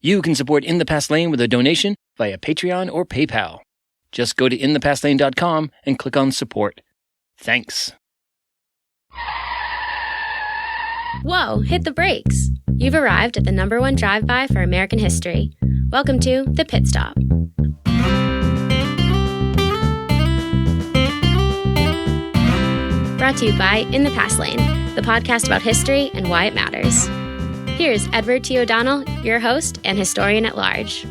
You can support In the Past Lane with a donation via Patreon or PayPal. Just go to inthepastlane.com and click on support. Thanks. Whoa, hit the brakes. You've arrived at the #1 drive-by for American history. Welcome to The Pit Stop. Brought to you by In the Past Lane, the podcast about history and why it matters. Here's Edward T. O'Donnell, your host and historian at large.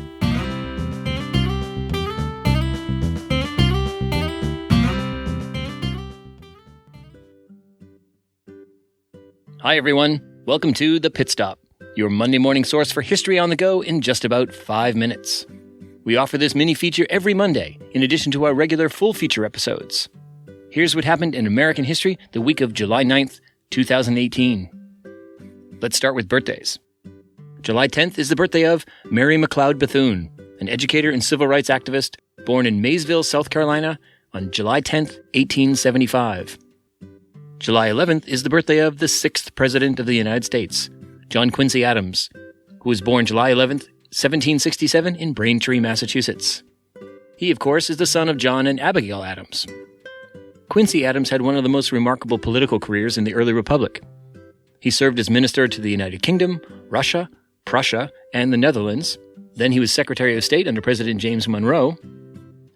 Hi, everyone. Welcome to The Pit Stop, your Monday morning source for history on the go in just about 5 minutes. We offer this mini feature every Monday, in addition to our regular full feature episodes. Here's what happened in American history the week of July 9th, 2018. Let's start with birthdays. July 10th is the birthday of Mary McLeod Bethune, an educator and civil rights activist born in Maysville, South Carolina on July 10th, 1875. July 11th is the birthday of the 6th President of the United States, John Quincy Adams, who was born July 11th, 1767 in Braintree, Massachusetts. He, of course, is the son of John and Abigail Adams. Quincy Adams had one of the most remarkable political careers in the early republic. He served as minister to the United Kingdom, Russia, Prussia, and the Netherlands. Then he was Secretary of State under President James Monroe.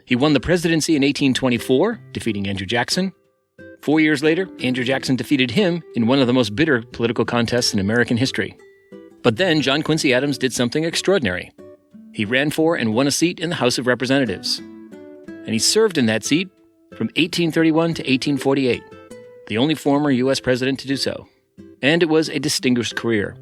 He won the presidency in 1824, defeating Andrew Jackson. 4 years later, Andrew Jackson defeated him in one of the most bitter political contests in American history. But then John Quincy Adams did something extraordinary. He ran for and won a seat in the House of Representatives. And he served in that seat from 1831 to 1848, the only former U.S. president to do so. And it was a distinguished career.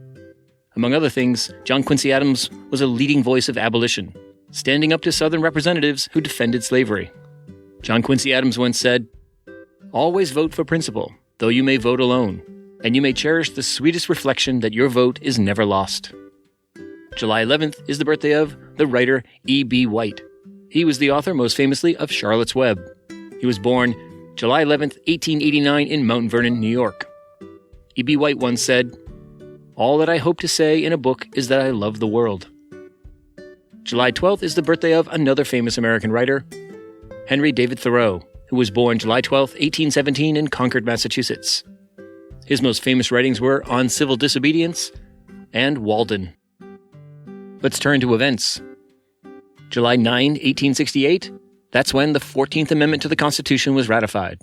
Among other things, John Quincy Adams was a leading voice of abolition, standing up to Southern representatives who defended slavery. John Quincy Adams once said, "Always vote for principle, though you may vote alone, and you may cherish the sweetest reflection that your vote is never lost." July 11th is the birthday of the writer E.B. White. He was the author, most famously, of Charlotte's Web. He was born July 11th, 1889 in Mount Vernon, New York. E.B. White once said, "All that I hope to say in a book is that I love the world." July 12th is the birthday of another famous American writer, Henry David Thoreau, who was born July 12th, 1817 in Concord, Massachusetts. His most famous writings were On Civil Disobedience and Walden. Let's turn to events. July 9, 1868, that's when the 14th Amendment to the Constitution was ratified.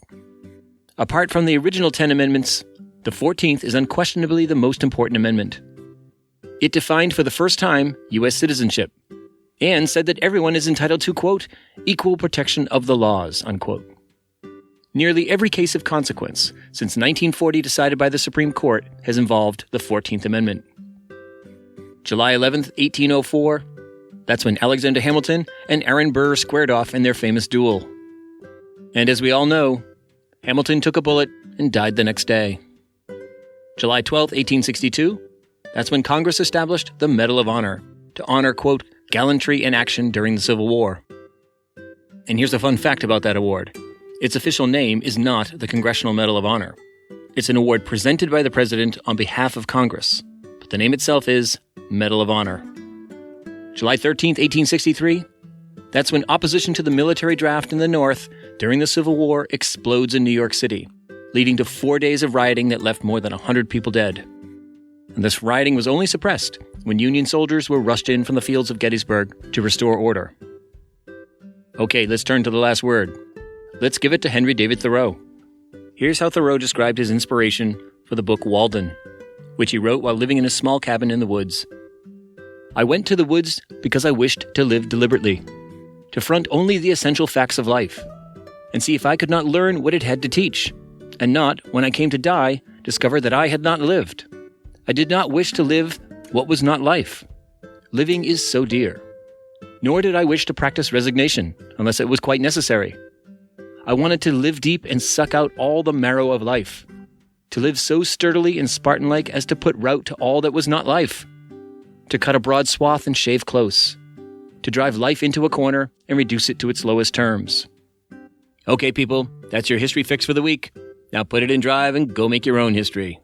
Apart from the original 10 amendments, the 14th is unquestionably the most important amendment. It defined for the first time U.S. citizenship and said that everyone is entitled to, quote, equal protection of the laws, unquote. Nearly every case of consequence since 1940 decided by the Supreme Court has involved the 14th Amendment. July 11th, 1804, that's when Alexander Hamilton and Aaron Burr squared off in their famous duel. And as we all know, Hamilton took a bullet and died the next day. July 12th, 1862, that's when Congress established the Medal of Honor to honor, quote, gallantry in action during the Civil War. And here's a fun fact about that award. Its official name is not the Congressional Medal of Honor. It's an award presented by the President on behalf of Congress, but the name itself is Medal of Honor. July 13th, 1863, that's when opposition to the military draft in the North during the Civil War explodes in New York City, leading to 4 days of rioting that left more than 100 people dead. And this rioting was only suppressed when Union soldiers were rushed in from the fields of Gettysburg to restore order. Okay, let's turn to the last word. Let's give it to Henry David Thoreau. Here's how Thoreau described his inspiration for the book Walden, which he wrote while living in a small cabin in the woods. "I went to the woods because I wished to live deliberately, to front only the essential facts of life, and see if I could not learn what it had to teach, and not, when I came to die, discover that I had not lived. I did not wish to live what was not life. Living is so dear. Nor did I wish to practice resignation, unless it was quite necessary. I wanted to live deep and suck out all the marrow of life, to live so sturdily and Spartan-like as to put rout to all that was not life, to cut a broad swath and shave close, to drive life into a corner and reduce it to its lowest terms." Okay, people, that's your history fix for the week. Now put it in drive and go make your own history.